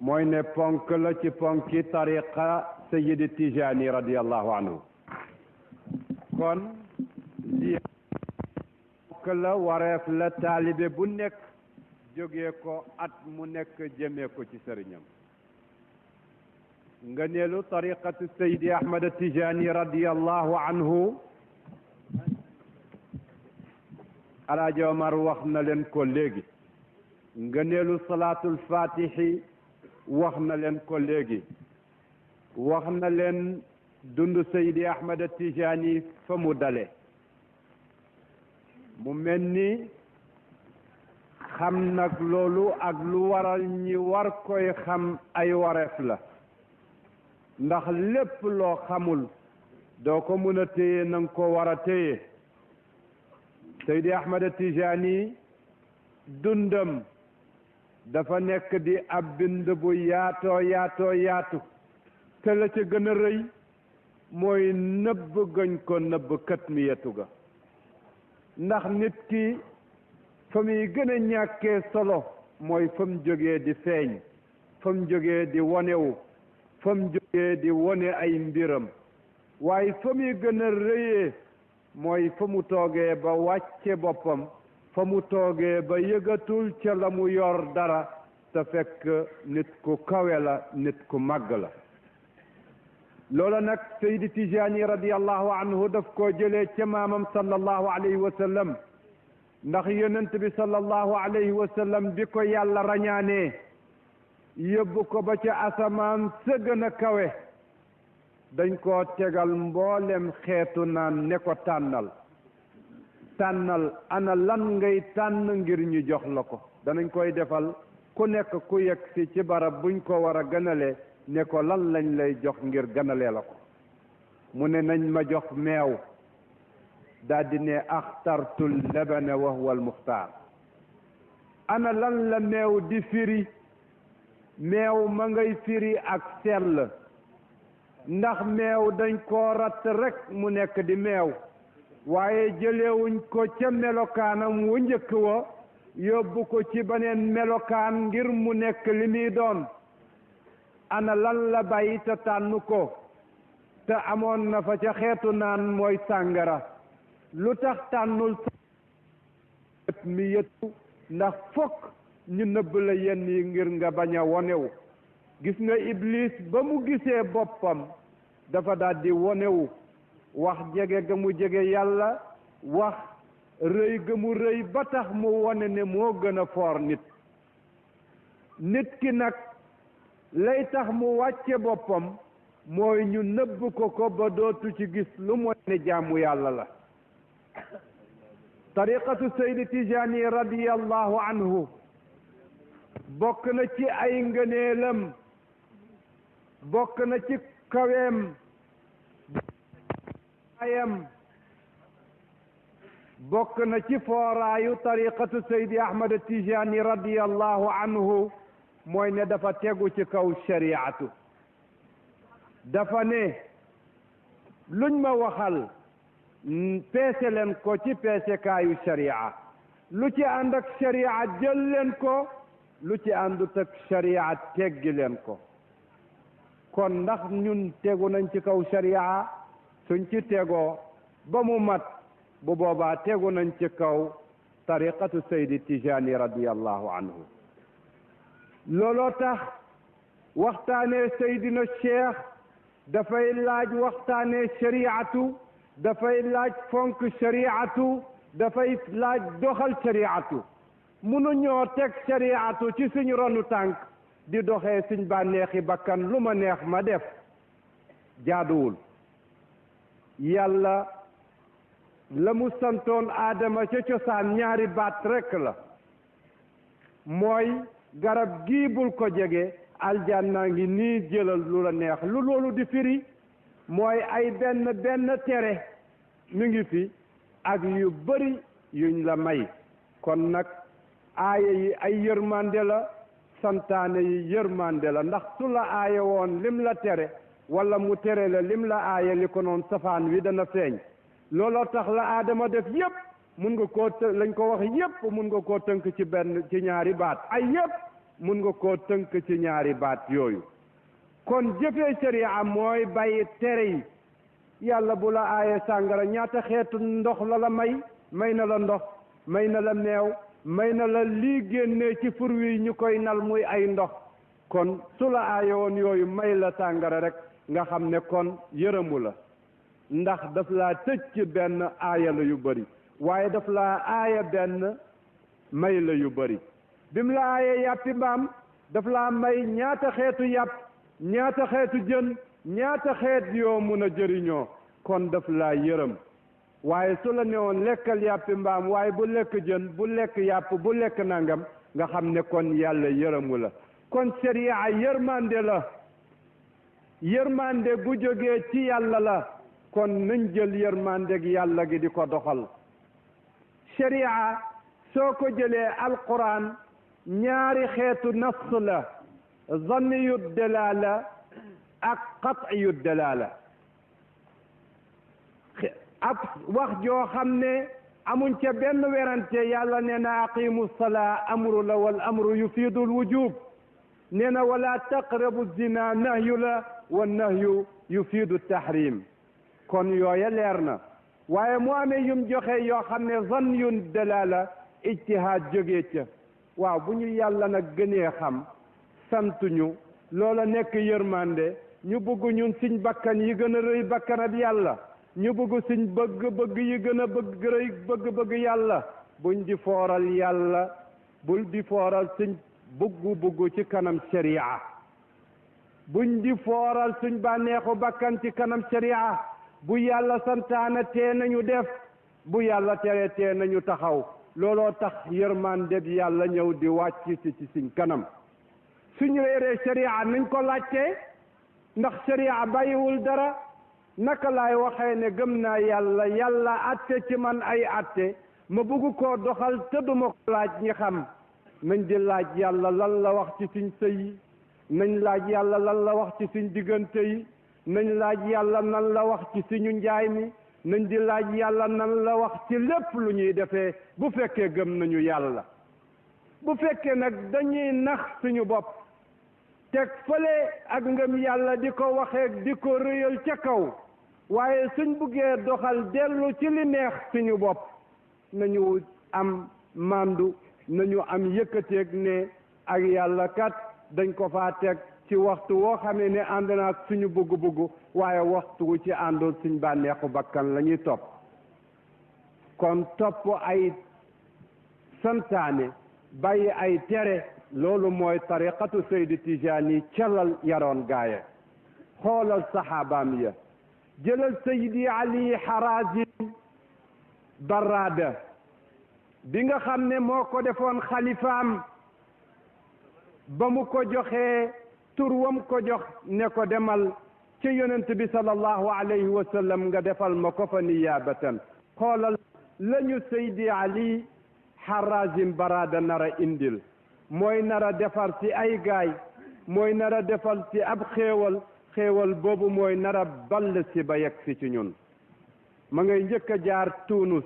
mooy ne ponk la ci ponki tariqa Sayyidi Tijani radiyallahu anhu kon lii ponk la wareef la taalibe bu nekk jógee ko at mu nekk jëmee ko ci sëriñam nga neelu tariqatu Sayyidi Ahmad Tijani radiyallahu anhu Alaaji Omar wax na leen ko léegi ngëneelu salaatul fatihi wax na leen ko léegi wax na leen dund Seydi Ahmad Tijani fa mu dale mu mel ni xam nag loolu ak lu waral ñi war koy xam ay wareef la ndax lépp loo xamul doo ko mën a téye na nga ko war a téye Seydi Ahmad Tijani dundam dafa nekk di ab bind bu yaatu te la ca gën a rëy mooy nëbb gañ ko nëbb kat mi yetu ga ndax nit ki fa muy gën a ñàkkee solo mooy fa mu jógee di feeñ fa mu jógee di wonewu fa mu jógee di wone ay mbiram waaye fa muy gën a rëyee mooy fa mu toogee ba wàcce boppam fa mu toogee ba yëgatul ca la mu yor dara te fekk nit ku kawe la nit ku màgg la loola nag Seydi Tijani radiyallahu anhu daf koo jëlee ca maamam sallallahu alayhi wa sallam ndax yonent bi sallallahu alayhi wa sallam bi ko yàlla rañaanee yóbbu ko ba ca asamaan sa gën a kawe dañ koo tegal mboolem xeetu naan ne ko tànnal ana lan ngay tànn ngir ñu jox la ko danañ koy defal ku nekk ku yegg si ci barab buñ ko war a gënale ne ko lan lañ lay jox ngir gënalee la ko mu ne nañ ma jox meew daldi ne axtartul labana wa huwa al muxtaar ana lan la meew di firi meew ma ngay firi ak sell ndax meew dañ koo ratt rek mu nekk di meew waaye jëlewuñ ko ca melokaanam wu njëkk wa yóbbu ko ci beneen melokaan ngir mu nekk li muy doon ana lan la bàyyi te tànn ko te amoon na fa ca xeetu naan mooy sàngara lu tax tànnul mi yëttu ndax fokk ñu nëbb la yenn yi ngir nga bañ a wonewu gis nga Iblis ba mu gisee boppam dafa daldi wonewu wax jege ga mu jege yàlla wax rëy ga mu rëy ba tax mu wone ne moo gën a foor nit ki nag lay tax mu wàcce boppam mooy ñu nëbb ko ba dootu ci gis lu mooy ne jaamu yàlla la tariqatu Seydi Tijani radiyallahu anhu bokk na ci ay ngëneelam bokk na ci kaweem bokk na ci fooraayu tariqatu Seydi Ahmad Tijani radiyallahu anhu mooy ne dafa tegu ci kaw shariatu dafa ne luñ ma waxal peese leen ko ci peesekaayu sharia lu ci ànd ak sharia jël leen ko lu ci àndut ak sharia teggi leen ko kon ndax ñun tegu nañ ci kaw sharia suñ ci tegoo ba mu mat bu boobaa tegu nañ ci kaw tariqatu Seydi Tijani radiyallahu anhu looloo tax waxtaanee Seydina Cheikh dafay laaj waxtaanee shariatu dafay laaj fonk shariatu dafay laaj doxal shariatu mënuñoo teg shariatu ci suñu ronu tànk di doxee suñ bànneexi bakkan lu ma neex ma def jaaduwul yàlla la mu santoon aadama ca cosaan ñaari baat rekk la mooy garab gii bul ko jege aljanna ngi nii jëlal lu la neex lu loolu di firi mooy ay benn tere mi ngi fi ak yu bari yuñ la may kon nag aaya yi ay yërmande la santaane yi yërmande la ndax su la aaya woon lim la tere wala mu tere la lim la aaya li ko noon safaan wi dana feeñ looloo tax la aadama def yépp mun nga koo lañ ko wax yépp mun nga koo tënk ci ñaari baat ay yépp mun nga koo tënk ci ñaari baat yooyu kon jëfee sharia mooy bàyyi tere yi yàlla bu la aaye sàngara ñaata xeetu ndox la may na la ndox may na la meew may na la lii génnee ci fur wi ñu koy nal muy ay ndox kon su la aaye woon yooyu may la sàngara rek nga xam ne kon yërëmu la ndax daf laa tëj ci benn aaya la yu bëri waaye daf laa aaya benn may la yu bëri bi mu la aayee yàppi mbaam daf laa may ñaata xeetu yàpp ñaata xeetu jën ñaata xeet yoo mun a jëriñoo kon daf laa yërëm waaye su la newoon lekkal yàppi mbaam waaye bu lekk jën bu lekk yàpp bu lekk nangam nga xam ne kon yàlla yërëmu la kon sharia yërmande la yërmande bu jógee ci yàlla la kon nañ jël yërmande gi yàlla gi di ko doxal sharia soo ko jëlee alquran ñaari xeetu nafs la zanniyu dalaala ak qat'iyu dalaala ab wax joo xam ne amuñ ca benn werante yàlla nee na aqimu salaa amru la wal amru yufiidu lwujub nee na wala taqrabu zina nahyu la wa nahyu yufiidu tahrim kon yooya leer na waaye mu amee yum joxe yoo xam ne zanniyun dalaala ijtihaad jógee ca waaw bu ñu yàlla nag gënee xam santuñu loola nekk yërmande ñu bëgg ñun suñ bakkan yi gën a rëy bakkanab yàlla ñu bëgg suñ bëgg-bëgg yi gën a bëgg rëy bëgg-bëgg yàlla buñ di fooral yàlla bul di fooral suñ bëgg ci kanam sharia buñ di fooral suñ bànneexu bakkan ci kanam sharia bu yàlla santaana tee nañu def bu yàlla tere tee nañu taxaw looloo tax yërmande bi yàlla ñëw di wàcc ci suñ kanam suñ réeree sharia nañ ko laajtee ndax sharia bàyyiwul dara naka laay waxee ne gëm naa yàlla yàlla atte ci man ay atte ma bëgg koo doxal te duma ko laaj ñi xam nañ di laaj yàlla lan la wax ci suñ sëy yi nañ laaj yàlla lan la wax ci suñ diggante yi nañ laaj yàlla nan la wax ci suñu njaay mi nañ di laaj yàlla nan la wax ci lépp lu ñuy defee bu fekkee gëm nañu yàlla bu fekkee nag dañuy nax suñu bopp teg fële ak ngëm yàlla di ko waxee di ko rëyal ca kaw waaye suñ buggee doxal dellu ci li neex suñu bopp nañu am mandu nañu am yëkkateeg ne ak yàlla kat dañ ko faa teg ci waxtu woo xamee ne ànd naag suñu bëgg-bëgg waaye waxtu wu ci àndul suñ bànneexu bakkan la ñuy topp kon topp ay santaane bàyyi ay tere loolu mooy tariqatu Seydi Tijaani calal yaroon gaaya xoolal saxaabaam ya jëlal Seydi Ali Harazim Barrada bi nga xam ne moo ko defoon xalifaam ba mu ko joxee tur wam ko jox ne ko demal ci yonent bi sallallahu alayhi wa sallam nga defal ma ko fa niyaabatan xoolal lañu Seydi Ali Harazim Barrada nara indil mooy nara defar ci ay gaay mooy nara defal ci ab xéewal boobu mooy nara ball si ba yegg si ci ñun ma ngay njëkk a jaar Tunus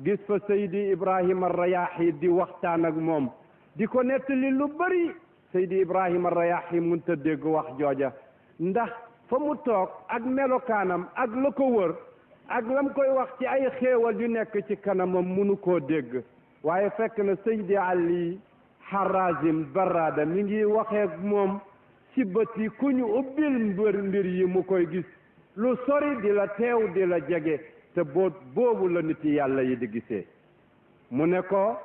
gis fa Seydi Ibrahima Rayahi di waxtaan ak moom di ko nettali lu bari Seydi Ibrahima Rayahi mënta dégg wax jooja ndax fa mu toog ak melokaanam ak la ko wër ak lam koy wax ci ay xéewal yu nekk ci kanamam mënu koo dégg waaye fekk na Seydi Ali Harazim Barrada mi ngi waxee moom ci bëti ku ñu ubbil mbir yi mu koy gis lu sori di la teew di la jege te boobu la nit yàlla yi di gisee mu ne ko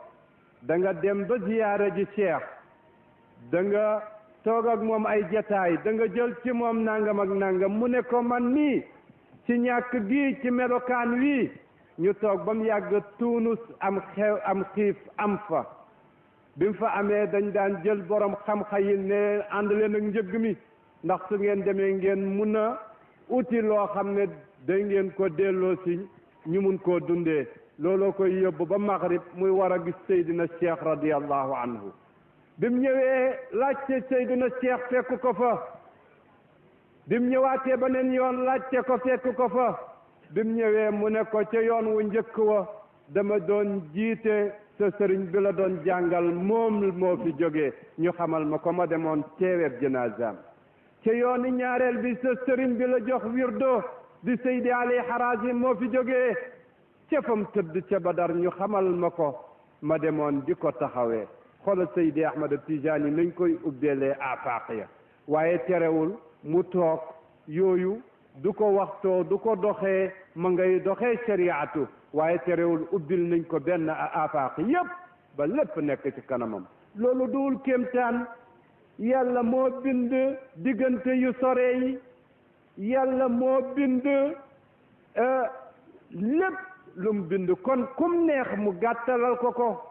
da nga dem ba ziyaara ji Cheikh da nga toog ak moom ay jataay da nga jël ci moom nangam ak nangam mu ne ko man nii ci ñàkk gi ci melokaan wi ñu toog ba mu yàgg Tunus am xiif am fa bi mu fa amee dañ daan jël borom xam-xam yi ne ànd leen ak njëgg mi ndax su ngeen demee ngeen mun a uti loo xam ne day ngeen ko delloo si ñu mun koo dundee looloo koy yóbbu ba Maghrib muy war a gis Seydina Cheikh radiyallahu anhu bi mu ñëwee laajte Seydina Cheikh fekk ko fa bi mu ñëwaatee beneen yoon laajte ko fekk ko fa bi mu ñëwee mu ne ko ca yoon wu njëkk wa dama doon jiite sa sëriñ bi la doon jàngal moom moo fi jógee ñu xamal ma ko ma demoon teeweeb janazaam ca yooni ñaareel bi sa sëriñ bi la jox wirdo di Seydi Ali Harazim moo fi jógee ca fam tëdd ca Badar ñu xamal ma ko ma demoon di ko taxawee xoolal Seydi Ahmad Tijaani nañ koy ubbeelee afaq ya waaye terewul mu toog yooyu du ko waxtoo du ko doxee ma ngay doxee shariatu waaye terewul ubbil nañ ko benn afaq yépp ba lépp nekk ci kanamam loolu duwul kéemtaan yàlla moo bind diggante yu sore yi yàlla moo bind lépp lum bind kon kum neex mu gàttalal ko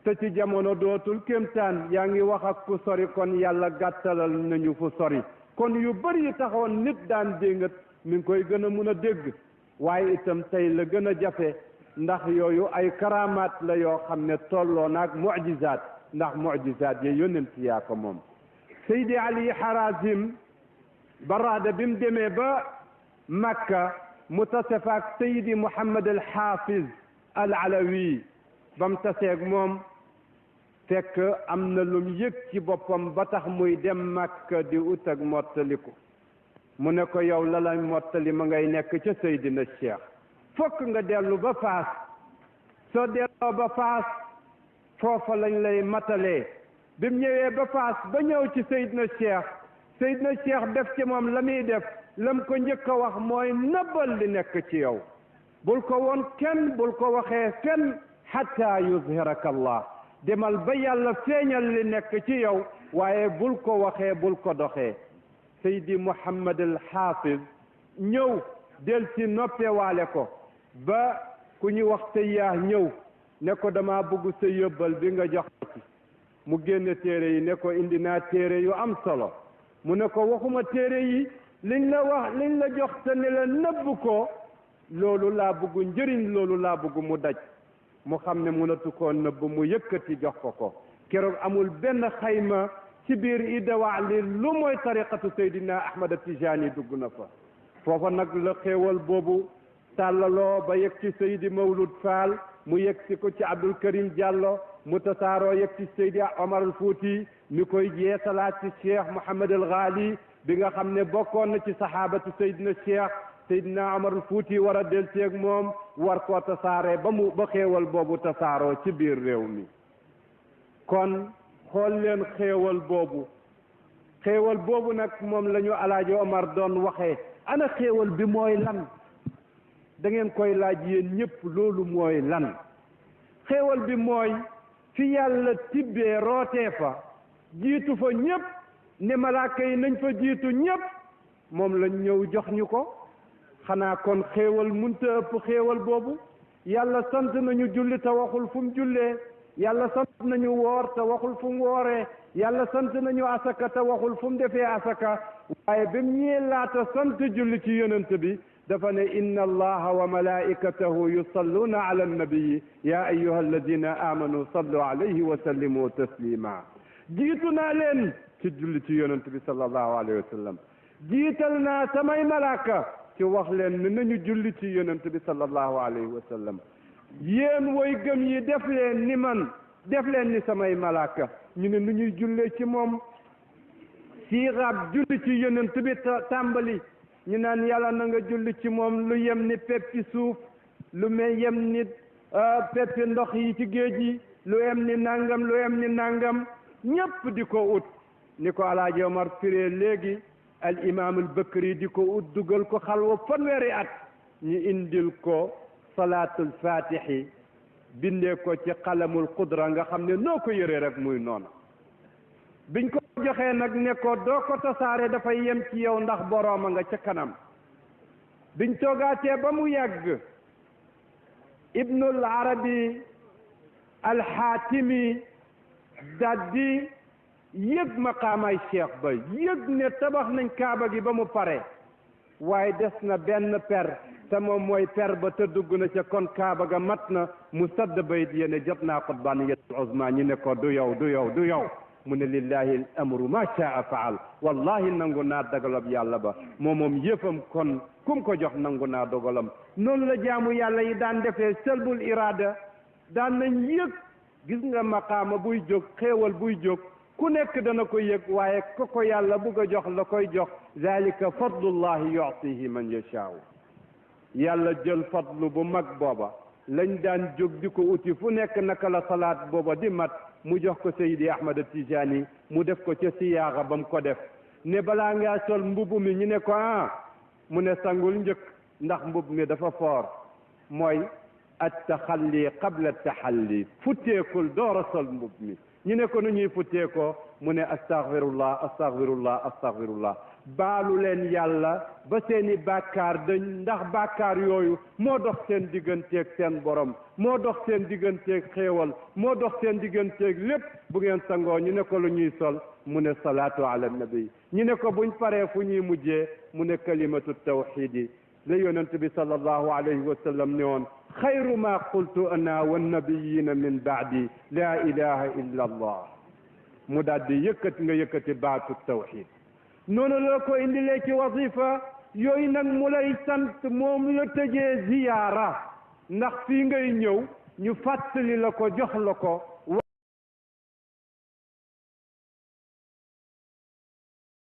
te ci jamono dootul kéemtaan yaa ngi wax ak ku sori kon yàlla gàttalal nañu fu sori kon yu bari yi taxoon nit daan déngat mi ngi koy gën a mun a dégg waaye itam tey la gën a jafe ndax yooyu ay karamaat la yoo xam ne tolloo naag mu'jizaat ndax mu'jizaat ya yonent yaa ko moom Seydi Ali Harazim baraada bi mu demee ba Makka mu tase fa ak Seydi Muhammad al Hafiz al Alawi ba mu taseeg moom fekk am na lum yëg ci boppam ba tax muy dem Makka di ut ak mottaliku mu ne ko yow la mottali ma ngay nekk ca Seydina Cheikh fokk nga dellu ba Faas soo delloo ba Faas foofa lañ lay matalee bi mu ñëwee ba Faas ba ñëw ci Seydina Cheikh def ci moom la muy def lam ko njëkk a wax mooy nëbbal li nekk ci yow bul ko woon kenn bul ko waxee fenn hatta yuzhiraka Allah demal ba yàlla feeñal li nekk ci yow waaye bul ko waxee bul ko doxee Seydi Muhammad al Hafiz ñëw del si noppewaale ko ba ku ñu wax Tayyaah ñëw ne ko dama bëgg sa yóbbal bi nga jox ci mu génne téere yi ne ko indi naa téere yu am solo mu ne ko waxuma téere yi liñ la wax liñ la jox te ne la nëbb ko loolu laa bëgg njëriñ loolu laa bëgg mu daj mu xam ne mënatu koo nëbb mu yëkkati jox ko keroog amul benn xayma ci biir idawaa li lu mooy tariqatu Seydina Ahmad Tijaani dugg na fa foofa nag la xéewal boobu tàllaloo ba yegg ci Seydi Mawlud Fall mu yegg si ko ci Abdul Karim Diallo mu tasaaroo yegg ci Seydi Omar al Fouti mi koy jeesalaat ci Cheikh Mouhamad al Ghali bi nga xam ne bokkoon na ci sahabatu Seydina Cheikh Seydina Omar al Fouti war a delteeg moom war koo tasaaree ba xéewal boobu tasaaroo ci biir réew mi kon xool leen xéewal boobu nag moom la ñu Alaaji Omar doon waxee ana xéewal bi mooy lan da ngeen koy laaj yéen ñëpp loolu mooy lan xéewal bi mooy fi yàlla tibbee rootee fa jiitu fa ñëpp ne malaaka yi nañ fa jiitu ñëpp moom lañ ñëw jox ñu ko xanaa kon xéewal munta ëpp xéewal boobu yàlla sant nañu julli te waxul fu mu jullee yàlla sant nañu woor te waxul fu mu wooree yàlla sant nañu asaka te waxul fu mu defee asaka waaye ba mu ñëwee laata sant julli ci yonent bi dafa ne inna allaha wa malaikatahu yusalluna ala annabiyi ya ayyuha alladina amanu sallu alayhi wa sallimu taslima jiitu naa leen ci julli ci yonent bi sallallahu alayhi wa sallam jiital naa samay malaaka ci wax leen ne nañu julli ci yonent bi sallallahu alayhi wa sallam yéen woy gëm yi def leen ni man def leen ni samay malaaka ñu ne nu ñuy jullee ci moom siixaab julli ci yonent bi tàmbali ñu naan yàlla na nga julli ci moom lu yem ni peppi suuf lu yem ni peppi ndox yi ci géej yi lu yem ni nangam ñépp di ko ut ni ko Alaaji Omar firee léegi al imam al Bakri di ko ut dugal ko xalwa fanweeri at ñu indil ko salaatul fatihi bindee ko ci qalamul qudra nga xam ne noo ko yëree rek muy noonu biñ ko joxee nag ne ko doo ko tasaare dafay yem ci yow ndax borooma nga ca kanam biñ toogaatee ba mu yàgg ibnul arabi alxaatimi daldi yëg maqaamay cheikh ba yëg ne tabax nañ kaaba gi ba mu pare waaye des na benn per te moom mooy per ba te dugg na ca kon kaaba ga mat na mu sadd bayit yéene jot naa qutbaaniyatul uzma ñi ne ko du yow mu ne lillahi al amru ma shaa faal wallahi nangu naa dogalab yàlla ba moom yëfam kon kum ko jox nangu naa dogalam noonu la jaamu yàlla yi daan defee sëlbul irada daan nañ yëg gis nga maqaama buy jóg xéewal buy jóg ku nekk dana ko yëg waaye ko yàlla bugg a jox la koy jox zalika fadlullahi yu'tihi man yashaa yàlla jël fadlu bu mag booba lañ daan jóg di ko uti fu nekk naka la salaat booba di mat mu jox ko Seydi Ahmad Tijaani mu def ko ca siyaaxa ba mu ko def ne balaa ngaa sol mbubb mi ñu ne ko mu ne sangul njëkk ndax mbubb mi dafa foor mooy at taxalli qabla taxalli futteekul door a sol mbubb mi ñu ne ko nu ñuy futteekoo mu ne astaghfirullah astaghfirullah astaghfirullah baalu leen yàlla ba seeni bàkkaar dañ ndax bàkkaar yooyu moo dox seen digganteeg seen borom moo dox seen digganteeg xéewal moo dox seen digganteeg lépp bu ngeen sangoo ñu ne ko lu ñuy sol mu ne salaatu ala nabi ñu ne ko buñ paree fu ñuy mujjee mu ne kalimatu tawxidi la yonent bi sallallahu alayhi wa sallam ne woon xayru ma qultu ana wannabiyina min baadi la ilaha illa allah mu daal di yëkkati baatu tawxid noonu la ko indilee ci wasifa yooyu nag mu lay sant moom la tëjee ziyaara ndax fii ngay ñëw ñu fàttali la ko jox la ko